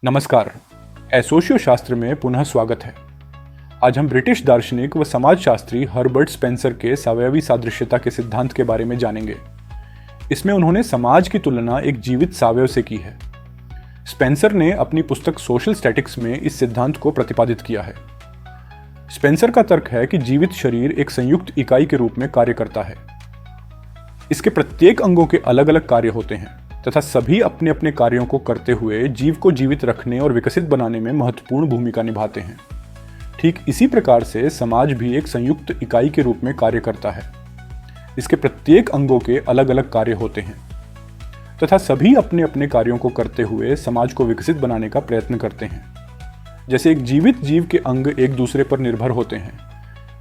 नमस्कार। एसोशियो शास्त्र में पुनः स्वागत है। आज हम ब्रिटिश दार्शनिक व समाजशास्त्री हर्बर्ट स्पेंसर के सावयवी सादृश्यता के सिद्धांत के बारे में जानेंगे। इसमें उन्होंने समाज की तुलना एक जीवित सावयव से की है। स्पेंसर ने अपनी पुस्तक सोशल स्टैटिक्स में इस सिद्धांत को प्रतिपादित किया है। स्पेंसर का तर्क है कि जीवित शरीर एक संयुक्त इकाई के रूप में कार्य करता है। इसके प्रत्येक अंगों के अलग अलग कार्य होते हैं तथा सभी अपने अपने कार्यों को करते हुए जीव को जीवित रखने और विकसित बनाने में महत्वपूर्ण भूमिका निभाते हैं। ठीक इसी प्रकार से समाज भी एक संयुक्त इकाई के रूप में कार्य करता है। इसके प्रत्येक अंगों के अलग अलग कार्य होते हैं तथा सभी अपने अपने कार्यों को करते हुए समाज को विकसित बनाने का प्रयत्न करते हैं। जैसे एक जीवित जीव के अंग एक दूसरे पर निर्भर होते हैं,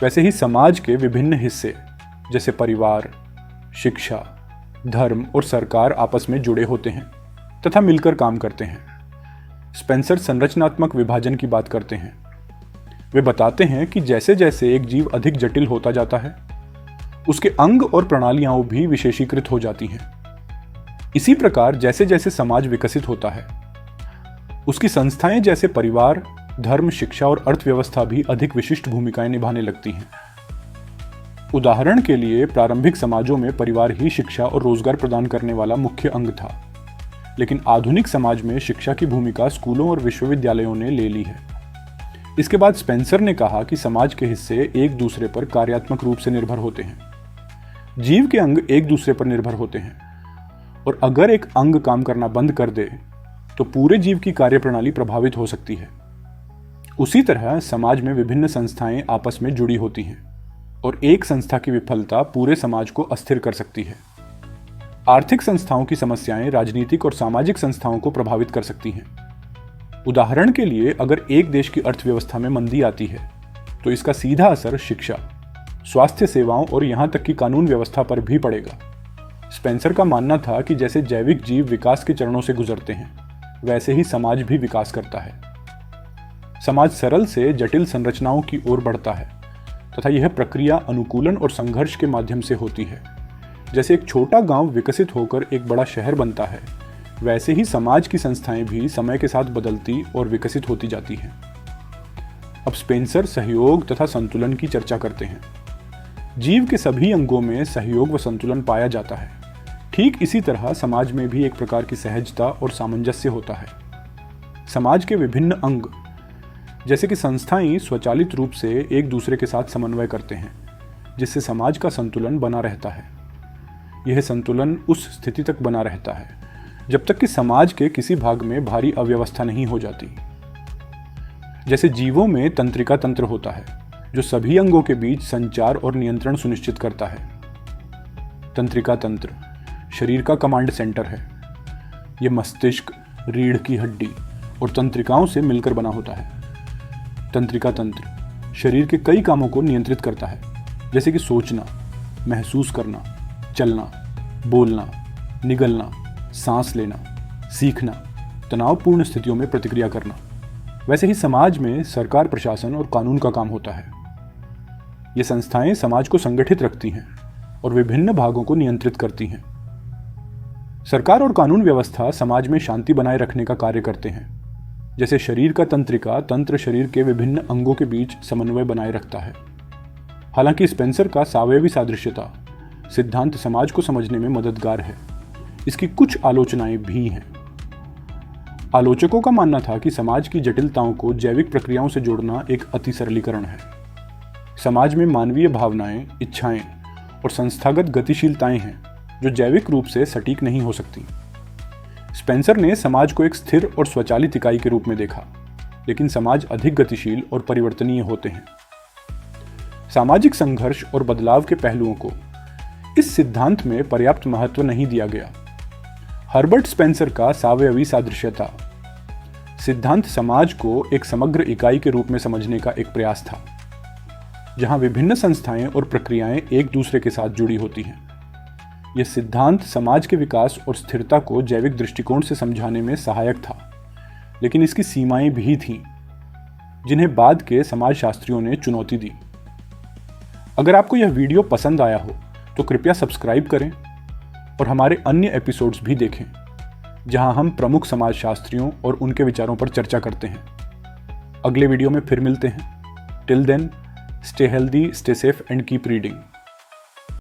वैसे ही समाज के विभिन्न हिस्से जैसे परिवार, शिक्षा, धर्म और सरकार आपस में जुड़े होते हैं तथा मिलकर काम करते हैं। स्पेंसर संरचनात्मक विभाजन की बात करते हैं। वे बताते हैं कि जैसे जैसे एक जीव अधिक जटिल होता जाता है, उसके अंग और प्रणालियां भी विशेषीकृत हो जाती हैं। इसी प्रकार जैसे जैसे समाज विकसित होता है, उसकी संस्थाएं जैसे परिवार, धर्म, शिक्षा और अर्थव्यवस्था भी अधिक विशिष्ट भूमिकाएं निभाने लगती हैं। उदाहरण के लिए प्रारंभिक समाजों में परिवार ही शिक्षा और रोजगार प्रदान करने वाला मुख्य अंग था, लेकिन आधुनिक समाज में शिक्षा की भूमिका स्कूलों और विश्वविद्यालयों ने ले ली है। इसके बाद स्पेंसर ने कहा कि समाज के हिस्से एक दूसरे पर कार्यात्मक रूप से निर्भर होते हैं। जीव के अंग एक दूसरे पर निर्भर होते हैं और अगर एक अंग काम करना बंद कर दे तो पूरे जीव की कार्यप्रणाली प्रभावित हो सकती है। उसी तरह समाज में विभिन्न संस्थाएं आपस में जुड़ी होती हैं और एक संस्था की विफलता पूरे समाज को अस्थिर कर सकती है। आर्थिक संस्थाओं की समस्याएं राजनीतिक और सामाजिक संस्थाओं को प्रभावित कर सकती हैं। उदाहरण के लिए अगर एक देश की अर्थव्यवस्था में मंदी आती है तो इसका सीधा असर शिक्षा, स्वास्थ्य सेवाओं और यहां तक कि कानून व्यवस्था पर भी पड़ेगा। स्पेंसर का मानना था कि जैसे जैविक जीव विकास के चरणों से गुजरते हैं, वैसे ही समाज भी विकास करता है। समाज सरल से जटिल संरचनाओं की ओर बढ़ता है तथा यह प्रक्रिया अनुकूलन और संघर्ष के माध्यम से होती है। जैसे एक छोटा गांव विकसित होकर एक बड़ा शहर बनता है, वैसे ही समाज की संस्थाएं भी समय के साथ बदलती और विकसित होती जाती हैं। अब स्पेंसर सहयोग तथा संतुलन की चर्चा करते हैं। जीव के सभी अंगों में सहयोग व संतुलन पाया जाता है। ठीक इसी तरह समाज में भी एक प्रकार की सहजता और सामंजस्य होता है। समाज के विभिन्न अंग जैसे कि संस्थाएं स्वचालित रूप से एक दूसरे के साथ समन्वय करते हैं, जिससे समाज का संतुलन बना रहता है। यह संतुलन उस स्थिति तक बना रहता है जब तक कि समाज के किसी भाग में भारी अव्यवस्था नहीं हो जाती। जैसे जीवों में तंत्रिका तंत्र होता है, जो सभी अंगों के बीच संचार और नियंत्रण सुनिश्चित करता है। तंत्रिका तंत्र शरीर का कमांड सेंटर है। यह मस्तिष्क, रीढ़ की हड्डी और तंत्रिकाओं से मिलकर बना होता है। तंत्रिका तंत्र शरीर के कई कामों को नियंत्रित करता है, जैसे कि सोचना, महसूस करना, चलना, बोलना, निगलना, सांस लेना, सीखना, तनावपूर्ण स्थितियों में प्रतिक्रिया करना। वैसे ही समाज में सरकार, प्रशासन और कानून का काम होता है। ये संस्थाएं समाज को संगठित रखती हैं और विभिन्न भागों को नियंत्रित करती हैं। सरकार और कानून व्यवस्था समाज में शांति बनाए रखने का कार्य करते हैं। जैसे शरीर का तंत्रिका तंत्र शरीर के विभिन्न अंगों के बीच समन्वय बनाए रखता है। हालांकि स्पेंसर का सावयवी सादृश्यता सिद्धांत समाज को समझने में मददगार है। इसकी कुछ आलोचनाएं भी हैं। आलोचकों का मानना था कि समाज की जटिलताओं को जैविक प्रक्रियाओं से जोड़ना एक अति सरलीकरण है। समाज में मानवीय भावनाएं, इच्छाएं और संस्थागत गतिशीलताएं हैं जो जैविक रूप से सटीक नहीं हो सकती। स्पेंसर ने समाज को एक स्थिर और स्वचालित इकाई के रूप में देखा, लेकिन समाज अधिक गतिशील और परिवर्तनीय होते हैं। सामाजिक संघर्ष और बदलाव के पहलुओं को इस सिद्धांत में पर्याप्त महत्व नहीं दिया गया। हर्बर्ट स्पेंसर का सावयवी सादृश्यता सिद्धांत समाज को एक समग्र इकाई के रूप में समझने का एक प्रयास था, जहां विभिन्न संस्थाएं और प्रक्रियाएं एक दूसरे के साथ जुड़ी होती हैं। यह सिद्धांत समाज के विकास और स्थिरता को जैविक दृष्टिकोण से समझाने में सहायक था, लेकिन इसकी सीमाएं भी थीं, जिन्हें बाद के समाजशास्त्रियों ने चुनौती दी। अगर आपको यह वीडियो पसंद आया हो तो कृपया सब्सक्राइब करें और हमारे अन्य एपिसोड्स भी देखें। जहां हम प्रमुख समाजशास्त्रियों और उनके विचारों पर चर्चा करते हैं। अगले वीडियो में फिर मिलते हैं। Till then, stay healthy, stay safe and keep reading.